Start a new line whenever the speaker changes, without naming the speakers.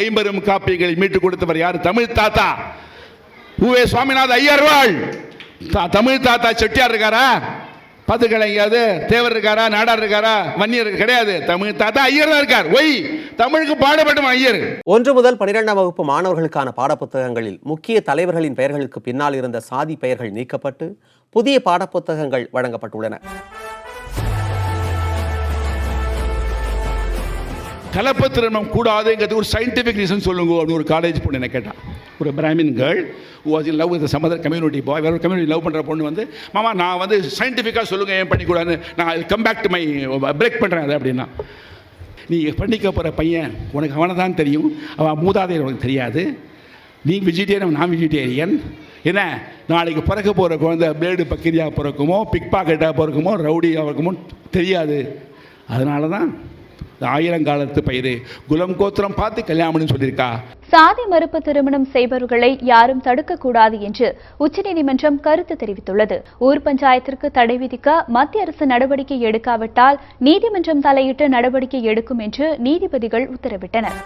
ஐம்பெரும் காப்பியங்களை மீட்டுக் கொடுத்தவர் யார்? தமிழ் தாத்தா உவே சுவாமிநாத ஐயர்வாள். தமிழ் தாத்தா செட்டியார் இருக்காரா? பார்த்துக்கலையாது. தேவர் இருக்காரா? நாடார் இருக்காரா? வன்னியர் கிடையாது. தமிழ் தாத்தா ஐயர் தான் இருக்கார். ஒய் தமிழுக்கு பாடுபடும் ஐயர்.
1 முதல் 12ஆம் வகுப்பு மாணவர்களுக்கான பாடப்புத்தகங்களில் முக்கிய தலைவர்களின் பெயர்களுக்கு பின்னால் இருந்த சாதி பெயர்கள் நீக்கப்பட்டு புதிய பாடப்புத்தகங்கள் வழங்கப்பட்டுள்ளன.
கலப்பு திருமணம் கூடாதுங்கிறது ஒரு சயின்டிஃபிக் ரீசன் சொல்லுங்க அப்படின்னு ஒரு காலேஜ் பொண்ணு என்ன கேட்டான். ஒரு Brahmin girl was in love with some other community boy. வேற ஒரு கம்யூனிட்டி லவ் பண்ணுற பொண்ணு வந்து, மாமா நான் வந்து சயின்டிஃபிக்காக சொல்லுங்கள் ஏன் பண்ணிக்கூடாதுன்னு, நான் come back to my break பண்ணுறேன் அது அப்படின்னா. நீ பண்ணிக்க போகிற பையன் உனக்கு அவனை தான் தெரியும், அவன் மூதாதையர் உனக்கு தெரியாது. நீ வெஜிடேரியன், நான் வெஜிடேரியன். என்ன நாளைக்கு பிறக்க போகிற குழந்தை பிளேடு பக்கிரியாக பிறக்குமோ, பிக் பாக்கெட்டாக பிறக்குமோ, ரவுடியாக பிறக்குமோ தெரியாது. அதனால தான் ஆயிரங்காலத்து பயிர் குலம் கோத்திரம் பார்த்து கல்யாணம்னு சொல்லியிருக்கா.
சாதி மறுப்பு திருமணம் செய்பவர்களை யாரும் தடுக்கக்கூடாது என்று உச்சநீதிமன்றம் கருத்து தெரிவித்துள்ளது. ஊர் பஞ்சாயத்திற்கு தடை விதிக்க மத்திய அரசு நடவடிக்கை எடுக்காவிட்டால் நீதிமன்றம் தலையிட்டு நடவடிக்கை எடுக்கும் என்று நீதிபதிகள் உத்தரவிட்டனர்.